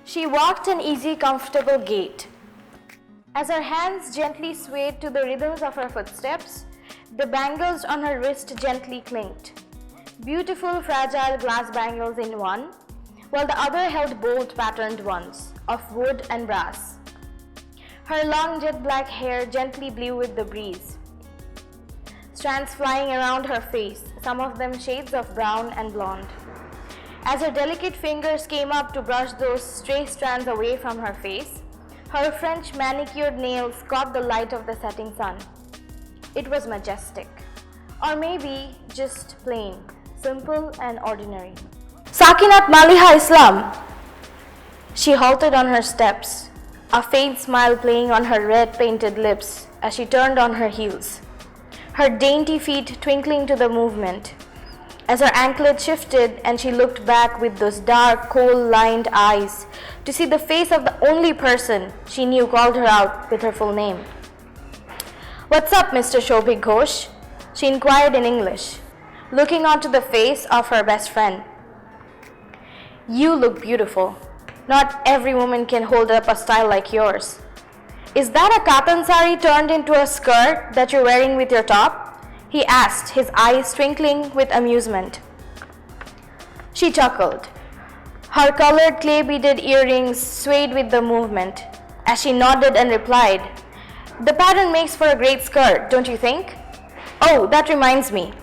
She walked an easy, comfortable gait. As her hands gently swayed to the rhythms of her footsteps, the bangles on her wrist gently clinked. Beautiful, fragile glass bangles in one, while the other held bolt-patterned ones of wood and brass. Her long jet black hair gently blew with the breeze, strands flying around her face, some of them shades of brown and blonde. As her delicate fingers came up to brush those stray strands away from her face, her French manicured nails caught the light of the setting sun. It was majestic, or maybe just plain, simple and ordinary. Sakinat Maliha Islam! She halted on her steps, a faint smile playing on her red-painted lips as she turned on her heels, her dainty feet twinkling to the movement. As her anklet shifted and she looked back with those dark, coal-lined eyes to see the face of the only person she knew called her out with her full name. "What's up, Mr. Shobhik Ghosh?" she inquired in English, looking onto the face of her best friend. "You look beautiful. Not every woman can hold up a style like yours. Is that a katan sari turned into a skirt that you're wearing with your top?" he asked, his eyes twinkling with amusement. She chuckled. Her colored clay-beaded earrings swayed with the movement as she nodded and replied, "The pattern makes for a great skirt, don't you think? Oh, that reminds me."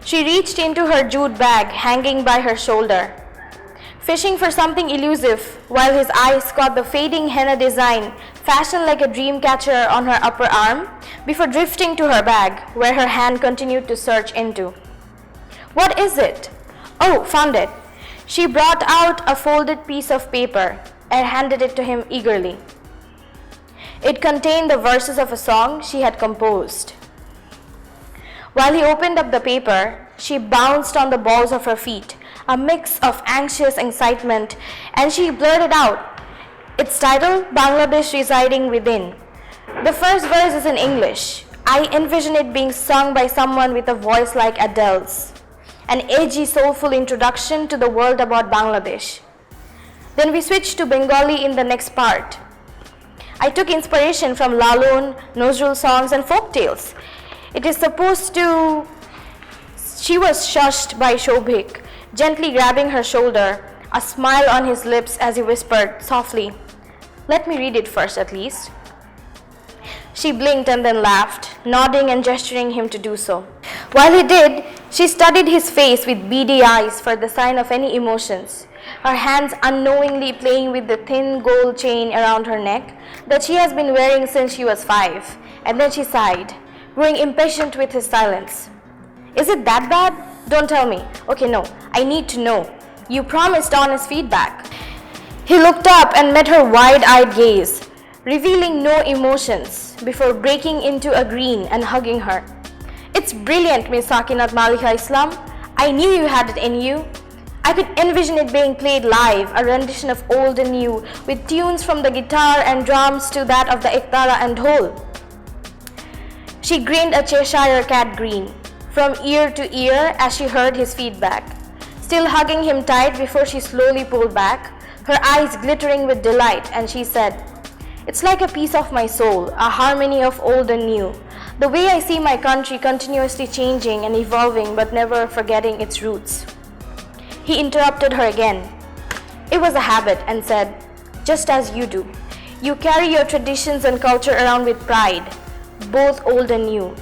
She reached into her jute bag hanging by her shoulder, fishing for something elusive while his eyes caught the fading henna design fashioned like a dream catcher on her upper arm before drifting to her bag, where her hand continued to search into. "What is it?" "Oh, found it." She brought out a folded piece of paper and handed it to him eagerly. It contained the verses of a song she had composed. While he opened up the paper, she bounced on the balls of her feet, a mix of anxious excitement, and she blurted out, "It's titled Bangladesh Residing Within. The first verse is in English. I envision it being sung by someone with a voice like Adele's, an edgy, soulful introduction to the world about Bangladesh." Then we switched to Bengali in the next part. I took inspiration from Lalon, Nozrul songs and folk tales. It is supposed to... She was shushed by Shobhik, gently grabbing her shoulder, a smile on his lips as he whispered softly, "Let me read it first at least." She blinked and then laughed, nodding and gesturing him to do so. While he did, she studied his face with beady eyes for the sign of any emotions, her hands unknowingly playing with the thin gold chain around her neck that she has been wearing since she was 5, and then she sighed, growing impatient with his silence. "Is it that bad? Don't tell me. Okay, no, I need to know. You promised honest feedback." He looked up and met her wide-eyed gaze, revealing no emotions, before breaking into a grin and hugging her. "It's brilliant, Miss Sakinat Maliha Islam. I knew you had it in you. I could envision it being played live, a rendition of old and new, with tunes from the guitar and drums to that of the iktara and dhol." She grinned a Cheshire cat grin from ear to ear as she heard his feedback, still hugging him tight before she slowly pulled back, her eyes glittering with delight, and she said, "It's like a piece of my soul, a harmony of old and new, the way I see my country continuously changing and evolving but never forgetting its roots." He interrupted her again. It was a habit, and said, "Just as you do. You carry your traditions and culture around with pride, both old and new.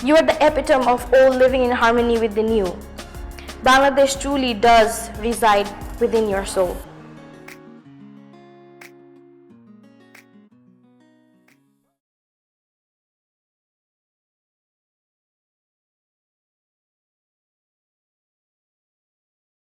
You are the epitome of old living in harmony with the new. Bangladesh truly does reside within your soul."